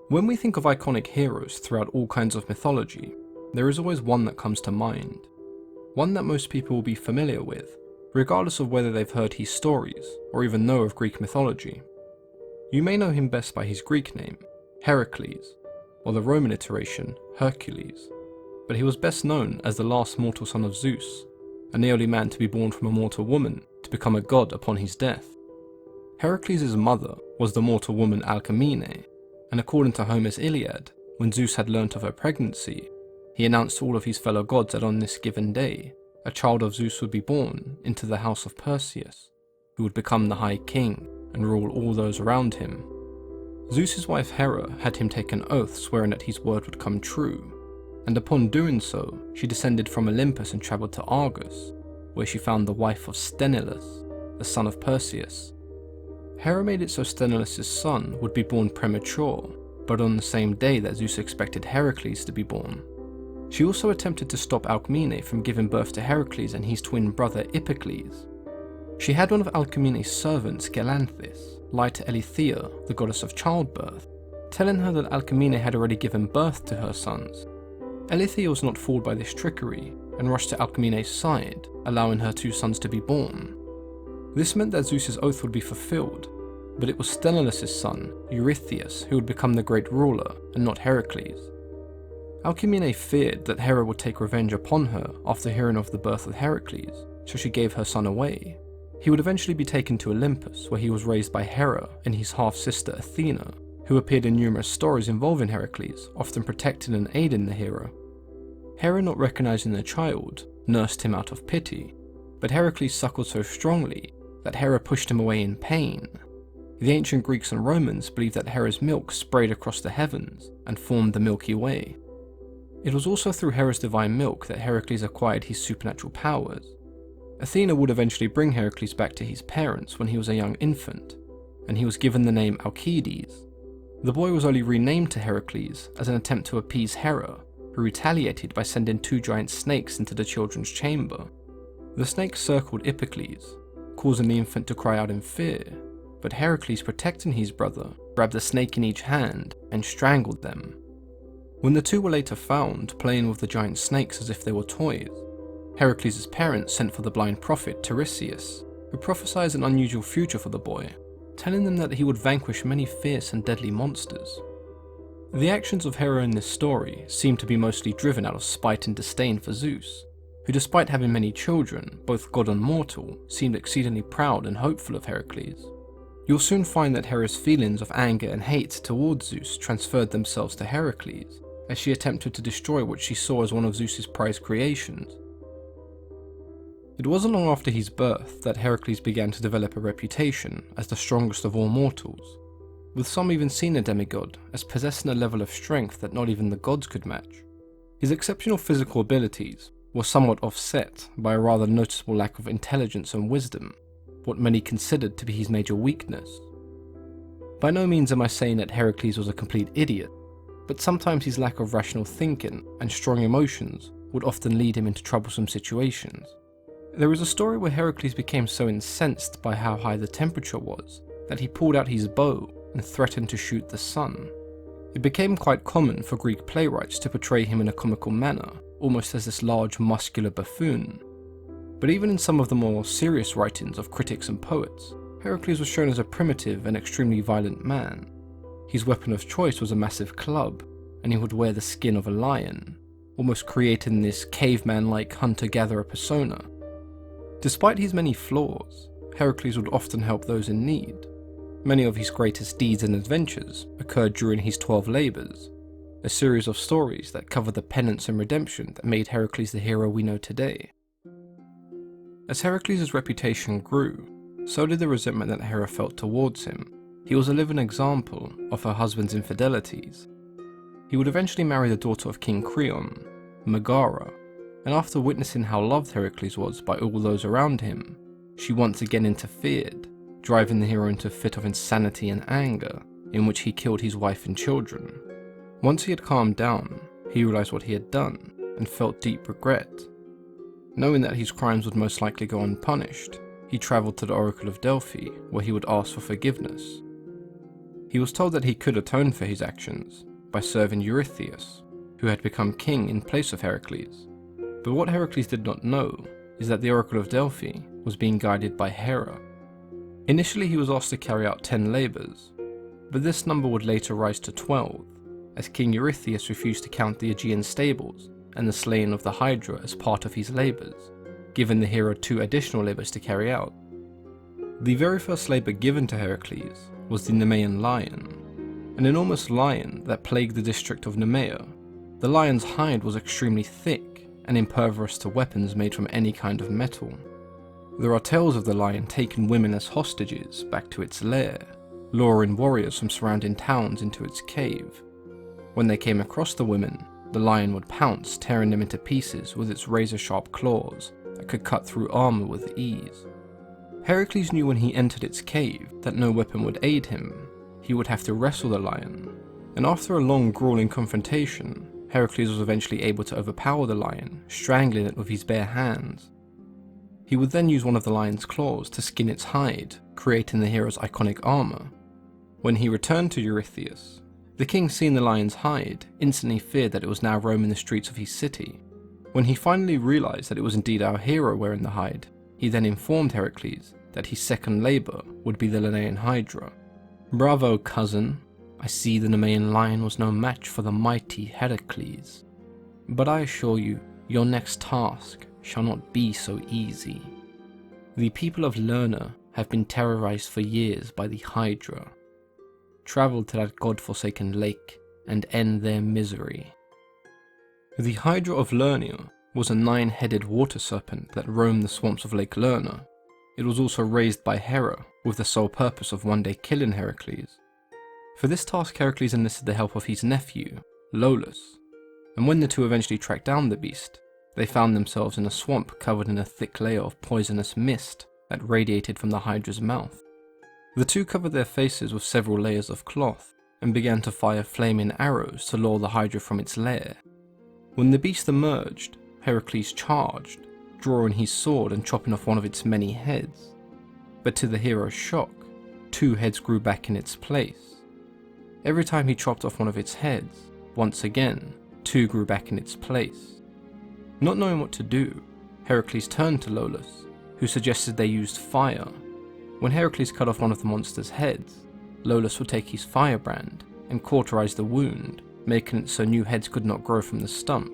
When we think of iconic heroes throughout all kinds of mythology, there is always one that comes to mind. One that most people will be familiar with, regardless of whether they've heard his stories or even know of Greek mythology. You may know him best by his Greek name, Heracles, or the Roman iteration, Hercules, but he was best known as the last mortal son of Zeus, and the only man to be born from a mortal woman to become a god upon his death. Heracles' mother was the mortal woman Alcmene, and according to Homer's Iliad, when Zeus had learnt of her pregnancy, he announced to all of his fellow gods that on this given day, a child of Zeus would be born into the house of Perseus, who would become the High King and rule all those around him. Zeus's wife Hera had him take an oath swearing that his word would come true, and upon doing so, she descended from Olympus and travelled to Argos, where she found the wife of Sthenelus, the son of Perseus. Hera made it so Sthenelus' son would be born premature, but on the same day that Zeus expected Heracles to be born. She also attempted to stop Alcmene from giving birth to Heracles and his twin brother Iphicles. She had one of Alcmene's servants, Galanthis, lie to Eileithyia, the goddess of childbirth, telling her that Alcmene had already given birth to her sons. Eileithyia was not fooled by this trickery and rushed to Alcmene's side, allowing her two sons to be born. This meant that Zeus's oath would be fulfilled, but it was Sthenelus' son, Eurystheus, who would become the great ruler, and not Heracles. Alcmene feared that Hera would take revenge upon her after hearing of the birth of Heracles, so she gave her son away. He would eventually be taken to Olympus, where he was raised by Hera and his half-sister Athena, who appeared in numerous stories involving Heracles, often protecting and aiding the hero. Hera, not recognizing the child, nursed him out of pity, but Heracles suckled so strongly that Hera pushed him away in pain. The ancient Greeks and Romans believed that Hera's milk sprayed across the heavens and formed the Milky Way. It was also through Hera's divine milk that Heracles acquired his supernatural powers. Athena would eventually bring Heracles back to his parents when he was a young infant, and he was given the name Alcides. The boy was only renamed to Heracles as an attempt to appease Hera, who retaliated by sending two giant snakes into the children's chamber. The snakes circled Iphicles, causing the infant to cry out in fear, but Heracles, protecting his brother, grabbed a snake in each hand and strangled them. When the two were later found playing with the giant snakes as if they were toys, Heracles' parents sent for the blind prophet Tiresias, who prophesied an unusual future for the boy, telling them that he would vanquish many fierce and deadly monsters. The actions of Hera in this story seem to be mostly driven out of spite and disdain for Zeus, who, despite having many children, both god and mortal, seemed exceedingly proud and hopeful of Heracles. You'll soon find that Hera's feelings of anger and hate towards Zeus transferred themselves to Heracles, as she attempted to destroy what she saw as one of Zeus's prized creations. It wasn't long after his birth that Heracles began to develop a reputation as the strongest of all mortals, with some even seeing the demigod as possessing a level of strength that not even the gods could match. His exceptional physical abilities were somewhat offset by a rather noticeable lack of intelligence and wisdom, what many considered to be his major weakness. By no means am I saying that Heracles was a complete idiot, but sometimes his lack of rational thinking and strong emotions would often lead him into troublesome situations. There is a story where Heracles became so incensed by how high the temperature was that he pulled out his bow and threatened to shoot the sun. It became quite common for Greek playwrights to portray him in a comical manner, almost as this large muscular buffoon. But even in some of the more serious writings of critics and poets, Heracles was shown as a primitive and extremely violent man. His weapon of choice was a massive club, and he would wear the skin of a lion, almost creating this caveman-like hunter-gatherer persona. Despite his many flaws, Heracles would often help those in need. Many of his greatest deeds and adventures occurred during his 12 labours, a series of stories that cover the penance and redemption that made Heracles the hero we know today. As Heracles' reputation grew, so did the resentment that Hera felt towards him. He was a living example of her husband's infidelities. He would eventually marry the daughter of King Creon, Megara, and after witnessing how loved Heracles was by all those around him, she once again interfered, driving the hero into a fit of insanity and anger, in which he killed his wife and children. Once he had calmed down, he realized what he had done, and felt deep regret. Knowing that his crimes would most likely go unpunished, he travelled to the Oracle of Delphi, where he would ask for forgiveness. He He was told that he could atone for his actions by serving Eurystheus, who had become king in place of Heracles. But what Heracles did not know is that the Oracle of Delphi was being guided by Hera. Initially he was asked to carry out 10 labours, but this number would later rise to 12, as King Eurystheus refused to count the Aegean stables and the slaying of the Hydra as part of his labours, giving the hero 2 additional labours to carry out. The very first labour given to Heracles was the Nemean lion, an enormous lion that plagued the district of Nemea. The lion's hide was extremely thick and impervious to weapons made from any kind of metal. There are tales of the lion taking women as hostages back to its lair, luring warriors from surrounding towns into its cave. When they came across the women, the lion would pounce, tearing them into pieces with its razor-sharp claws that could cut through armor with ease. Heracles knew when he entered its cave that no weapon would aid him. He would have to wrestle the lion, and after a long grueling confrontation, Heracles was eventually able to overpower the lion, strangling it with his bare hands. He would then use one of the lion's claws to skin its hide, creating the hero's iconic armor. When he returned to Eurystheus, the king, seeing the lion's hide, instantly feared that it was now roaming the streets of his city. When he finally realized that it was indeed our hero wearing the hide, he then informed Heracles that his second labour would be the Lenaean Hydra. "Bravo, cousin. I see the Nemean lion was no match for the mighty Heracles. But I assure you, your next task shall not be so easy. The people of Lerna have been terrorized for years by the Hydra. Travel to that god-forsaken lake and end their misery." The Hydra of Lernia was a 9-headed water serpent that roamed the swamps of Lake Lerna. It was also raised by Hera with the sole purpose of one day killing Heracles. For this task, Heracles enlisted the help of his nephew, Iolaus, and when the two eventually tracked down the beast, they found themselves in a swamp covered in a thick layer of poisonous mist that radiated from the Hydra's mouth. The two covered their faces with several layers of cloth and began to fire flaming arrows to lure the Hydra from its lair. When the beast emerged, Heracles charged, drawing his sword and chopping off one of its many heads. But to the hero's shock, 2 heads grew back in its place. Every time he chopped off one of its heads, once again, 2 grew back in its place. Not knowing what to do, Heracles turned to Iolaus, who suggested they used fire. When Heracles cut off one of the monster's heads, Iolaus would take his firebrand and cauterize the wound, making it so new heads could not grow from the stump.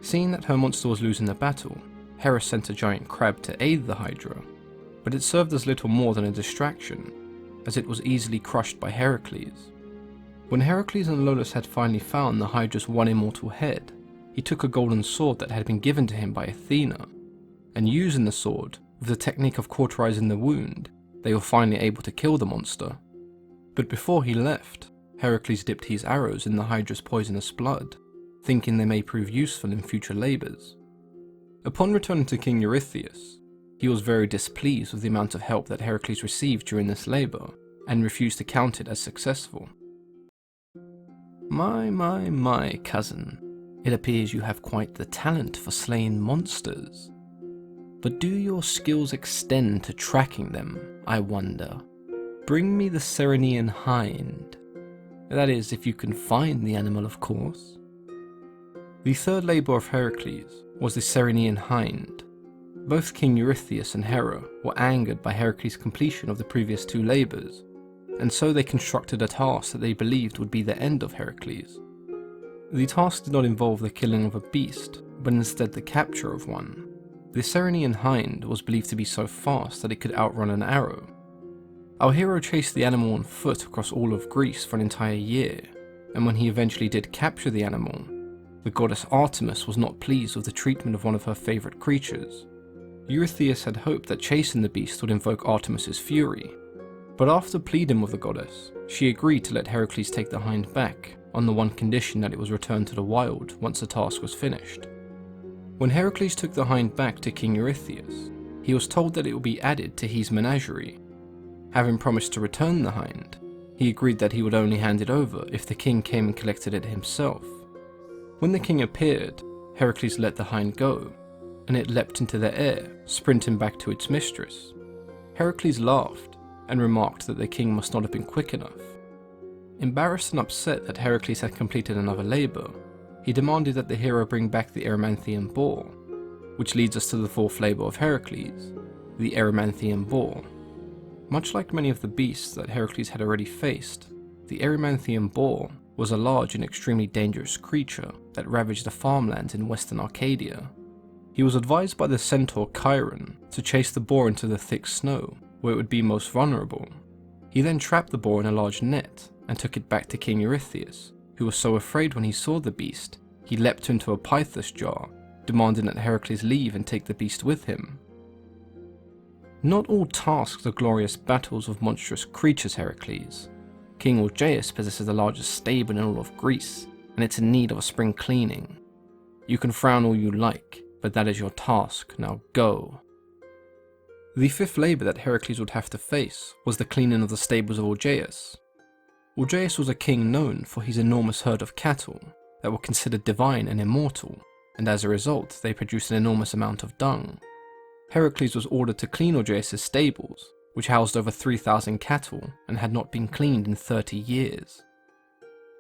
Seeing that her monster was losing the battle, Hera sent a giant crab to aid the Hydra, but it served as little more than a distraction, as it was easily crushed by Heracles. When Heracles and Iolaus had finally found the Hydra's one immortal head, he took a golden sword that had been given to him by Athena, and using the sword, with the technique of cauterizing the wound, they were finally able to kill the monster. But before he left, Heracles dipped his arrows in the Hydra's poisonous blood, thinking they may prove useful in future labours. Upon returning to King Eurystheus, he was very displeased with the amount of help that Heracles received during this labour, and refused to count it as successful. My, cousin, it appears you have quite the talent for slaying monsters. But do your skills extend to tracking them, I wonder? Bring me the Iranian Hind. That is, if you can find the animal, of course. The third labour of Heracles was the Iranian Hind. Both King Eurystheus and Hera were angered by Heracles' completion of the previous 2 labours, and so they constructed a task that they believed would be the end of Heracles. The task did not involve the killing of a beast, but instead the capture of one. The Iranian Hind was believed to be so fast that it could outrun an arrow. Our hero chased the animal on foot across all of Greece for an entire year, and when he eventually did capture the animal, the goddess Artemis was not pleased with the treatment of one of her favourite creatures. Eurystheus had hoped that chasing the beast would invoke Artemis's fury, but after pleading with the goddess, she agreed to let Heracles take the hind back, on the one condition that it was returned to the wild once the task was finished. When Heracles took the hind back to King Eurystheus, he was told that it would be added to his menagerie. Having promised to return the hind, he agreed that he would only hand it over if the king came and collected it himself. When the king appeared, Heracles let the hind go, and it leapt into the air, sprinting back to its mistress. Heracles laughed, and remarked that the king must not have been quick enough. Embarrassed and upset that Heracles had completed another labour, he demanded that the hero bring back the Erymanthian Boar, which leads us to the fourth labour of Heracles, the Erymanthian Boar. Much like many of the beasts that Heracles had already faced, the Erymanthian Boar was a large and extremely dangerous creature that ravaged the farmlands in western Arcadia. He was advised by the centaur Chiron to chase the boar into the thick snow, where it would be most vulnerable. He then trapped the boar in a large net and took it back to King Eurystheus, who was so afraid when he saw the beast, he leapt into a pythus jar, demanding that Heracles leave and take the beast with him. Not all tasks are glorious battles of monstrous creatures, Heracles. King Augeas possesses the largest stable in all of Greece, and it's in need of a spring cleaning. You can frown all you like, but that is your task, now go. The fifth labour that Heracles would have to face was the cleaning of the stables of Augeas. Augeas was a king known for his enormous herd of cattle that were considered divine and immortal, and as a result they produced an enormous amount of dung. Heracles was ordered to clean Augeas' stables, which housed over 3,000 cattle and had not been cleaned in 30 years.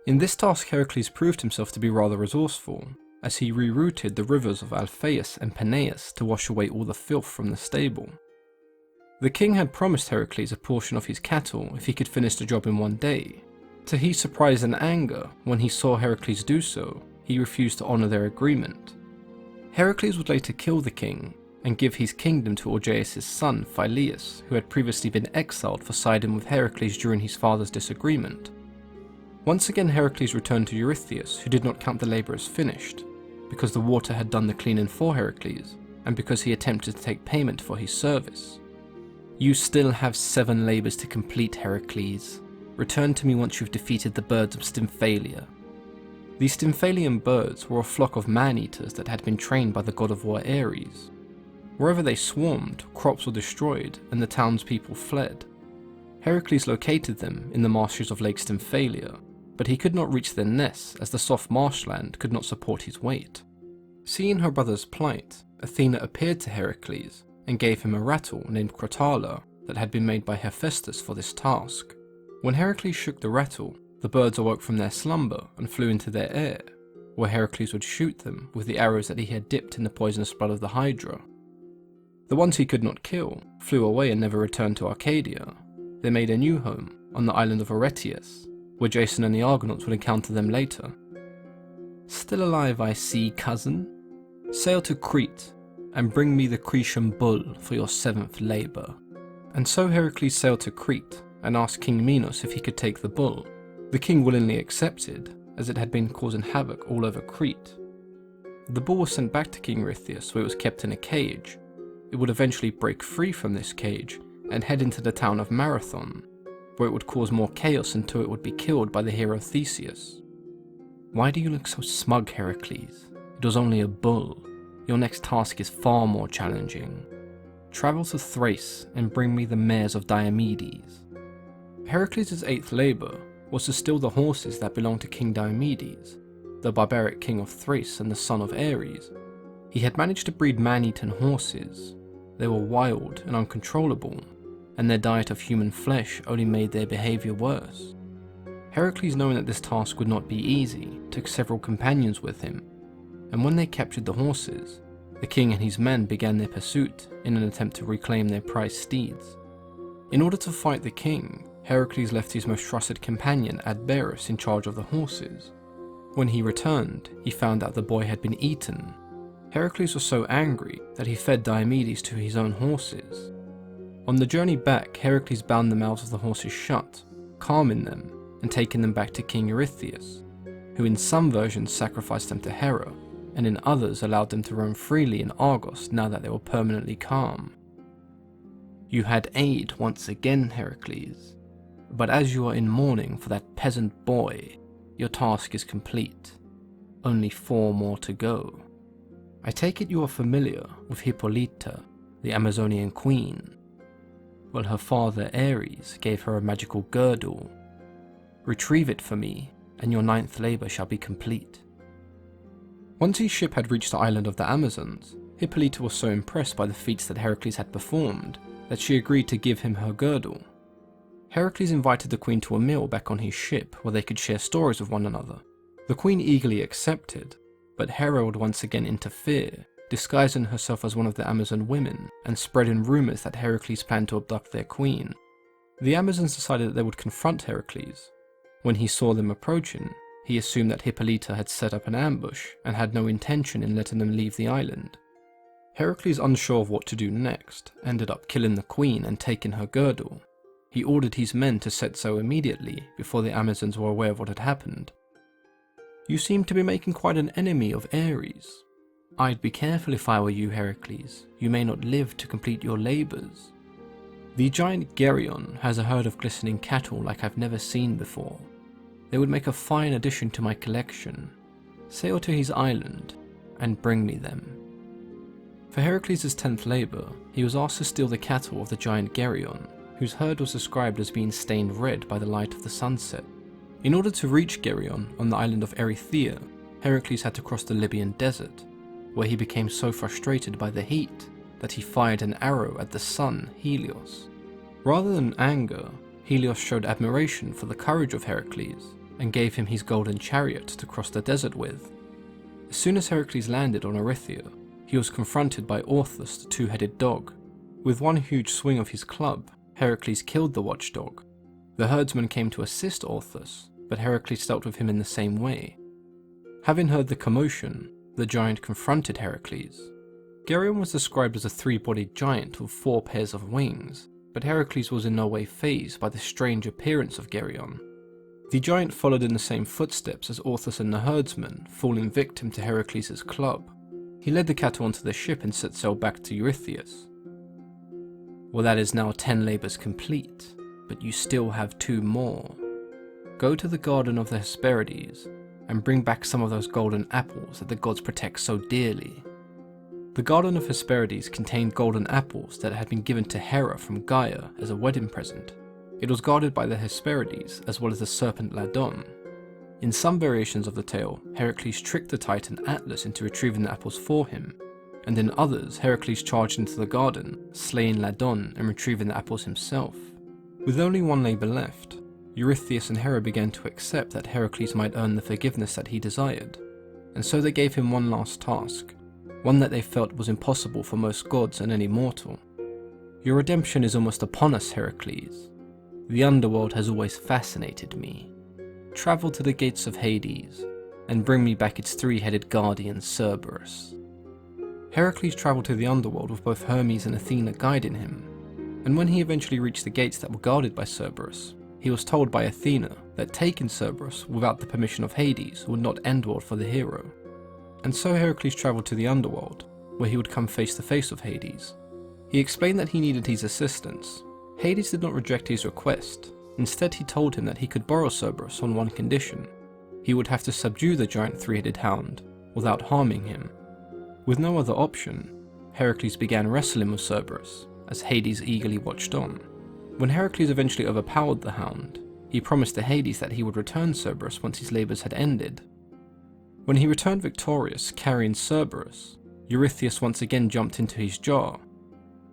In this task Heracles proved himself to be rather resourceful, as he rerouted the rivers of Alpheus and Peneus to wash away all the filth from the stable. The king had promised Heracles a portion of his cattle if he could finish the job in one day. To his surprise and anger, when he saw Heracles do so, he refused to honour their agreement. Heracles would later kill the king, and give his kingdom to Augeas' son Phyleus, who had previously been exiled for siding with Heracles during his father's disagreement. Once again Heracles returned to Eurystheus, who did not count the labour as finished, because the water had done the cleaning for Heracles, and because he attempted to take payment for his service. You still have 7 labours to complete, Heracles. Return to me once you've defeated the birds of Stymphalia. The Stymphalian birds were a flock of man-eaters that had been trained by the god of war Ares. Wherever they swarmed, crops were destroyed and the townspeople fled. Heracles located them in the marshes of Lake Stymphalia, but he could not reach their nests as the soft marshland could not support his weight. Seeing her brother's plight, Athena appeared to Heracles and gave him a rattle named Crotala that had been made by Hephaestus for this task. When Heracles shook the rattle, the birds awoke from their slumber and flew into their air, where Heracles would shoot them with the arrows that he had dipped in the poisonous blood of the Hydra. The ones he could not kill flew away and never returned to Arcadia. They made a new home on the island of Erethius, where Jason and the Argonauts would encounter them later. Still alive, I see, cousin. Sail to Crete, and bring me the Cretan bull for your 7th labour. And so Heracles sailed to Crete, and asked King Minos if he could take the bull. The king willingly accepted, as it had been causing havoc all over Crete. The bull was sent back to King Eurystheus, where it was kept in a cage. It would eventually break free from this cage and head into the town of Marathon, where it would cause more chaos until it would be killed by the hero Theseus. Why do you look so smug, Heracles? It was only a bull. Your next task is far more challenging. Travel to Thrace and bring me the mares of Diomedes. Heracles' 8th labour was to steal the horses that belonged to King Diomedes, the barbaric king of Thrace and the son of Ares. He had managed to breed man-eaten horses. They were wild and uncontrollable, and their diet of human flesh only made their behaviour worse. Heracles, knowing that this task would not be easy, took several companions with him, and when they captured the horses, the king and his men began their pursuit in an attempt to reclaim their prized steeds. In order to fight the king, Heracles left his most trusted companion Adberus in charge of the horses. When he returned, he found that the boy had been eaten. Heracles was so angry that he fed Diomedes to his own horses. On the journey back, Heracles bound the mouths of the horses shut, calming them and taking them back to King Eurystheus, who in some versions sacrificed them to Hera, and in others allowed them to roam freely in Argos now that they were permanently calm. You had aid once again, Heracles, but as you are in mourning for that peasant boy, your task is complete. Only 4 more to go. I take it you are familiar with Hippolyta, the Amazonian queen. Well, her father Ares gave her a magical girdle. Retrieve it for me, and your 9th labour shall be complete. Once his ship had reached the island of the Amazons, Hippolyta was so impressed by the feats that Heracles had performed that she agreed to give him her girdle. Heracles invited the queen to a meal back on his ship where they could share stories with one another. The queen eagerly accepted, but Hera would once again interfere, disguising herself as one of the Amazon women and spreading rumours that Heracles planned to abduct their queen. The Amazons decided that they would confront Heracles. When he saw them approaching, he assumed that Hippolyta had set up an ambush and had no intention in letting them leave the island. Heracles, unsure of what to do next, ended up killing the queen and taking her girdle. He ordered his men to set sail immediately before the Amazons were aware of what had happened. "You seem to be making quite an enemy of Ares. I'd be careful if I were you, Heracles. You may not live to complete your labours. The giant Garyun has a herd of glistening cattle like I've never seen before. They would make a fine addition to my collection. Sail to his island and bring me them." For Heracles' 10th labour, he was asked to steal the cattle of the giant Garyun, whose herd was described as being stained red by the light of the sunset. In order to reach Garyun on the island of Erythea, Heracles had to cross the Libyan desert, where he became so frustrated by the heat that he fired an arrow at the sun, Helios. Rather than anger, Helios showed admiration for the courage of Heracles and gave him his golden chariot to cross the desert with. As soon as Heracles landed on Erythea, he was confronted by Orthus, the two-headed dog. With one huge swing of his club, Heracles killed the watchdog. The herdsman came to assist Orthus, but Heracles dealt with him in the same way. Having heard the commotion, the giant confronted Heracles. Garyun was described as a three-bodied giant with 4 pairs of wings, but Heracles was in no way fazed by the strange appearance of Garyun. The giant followed in the same footsteps as Orthus and the herdsman, falling victim to Heracles' club. He led the cattle onto the ship and set sail back to Eurystheus. "Well, that is now 10 labours complete, but you still have 2 more. Go to the garden of the Hesperides and bring back some of those golden apples that the gods protect so dearly." The garden of Hesperides contained golden apples that had been given to Hera from Gaia as a wedding present. It was guarded by the Hesperides as well as the serpent Ladon. In some variations of the tale, Heracles tricked the Titan Atlas into retrieving the apples for him, and in others, Heracles charged into the garden, slaying Ladon and retrieving the apples himself. With only 1 labour left, Eurystheus and Hera began to accept that Heracles might earn the forgiveness that he desired, and so they gave him one last task, one that they felt was impossible for most gods and any mortal. "Your redemption is almost upon us, Heracles. The underworld has always fascinated me. Travel to the gates of Hades, and bring me back its 3-headed guardian Cerberus." Heracles travelled to the underworld with both Hermes and Athena guiding him, and when he eventually reached the gates that were guarded by Cerberus, he was told by Athena that taking Cerberus without the permission of Hades would not end well for the hero. And so Heracles travelled to the underworld, where he would come face to face with Hades. He explained that he needed his assistance. Hades did not reject his request. Instead, he told him that he could borrow Cerberus on one condition. He would have to subdue the giant 3-headed hound without harming him. With no other option, Heracles began wrestling with Cerberus, as Hades eagerly watched on. When Heracles eventually overpowered the hound, he promised to Hades that he would return Cerberus once his labours had ended. When he returned victorious, carrying Cerberus, Eurystheus once again jumped into his jar.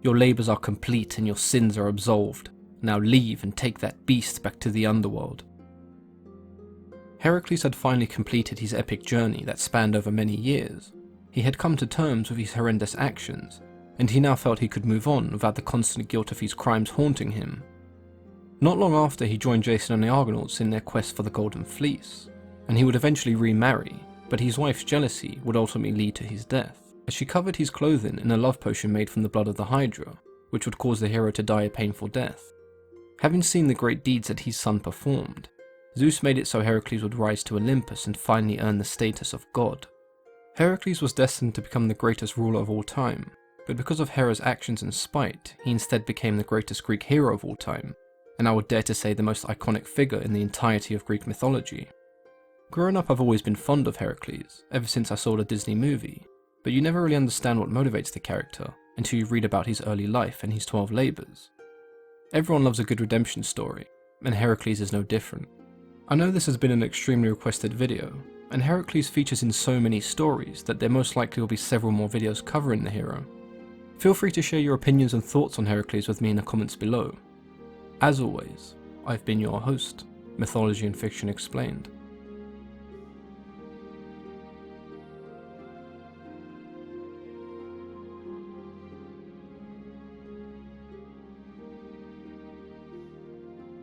"Your labours are complete and your sins are absolved. Now leave and take that beast back to the underworld." Heracles had finally completed his epic journey that spanned over many years. He had come to terms with his horrendous actions, and he now felt he could move on without the constant guilt of his crimes haunting him. Not long after, he joined Jason and the Argonauts in their quest for the Golden Fleece, and he would eventually remarry, but his wife's jealousy would ultimately lead to his death, as she covered his clothing in a love potion made from the blood of the Hydra, which would cause the hero to die a painful death. Having seen the great deeds that his son performed, Zeus made it so Heracles would rise to Olympus and finally earn the status of god. Heracles was destined to become the greatest ruler of all time, but because of Hera's actions and spite, he instead became the greatest Greek hero of all time, and I would dare to say the most iconic figure in the entirety of Greek mythology. Growing up, I've always been fond of Heracles, ever since I saw the Disney movie, but you never really understand what motivates the character until you read about his early life and his 12 labours. Everyone loves a good redemption story, and Heracles is no different. I know this has been an extremely requested video, and Heracles features in so many stories that there most likely will be several more videos covering the hero. Feel free to share your opinions and thoughts on Heracles with me in the comments below. As always, I've been your host, Mythology and Fiction Explained.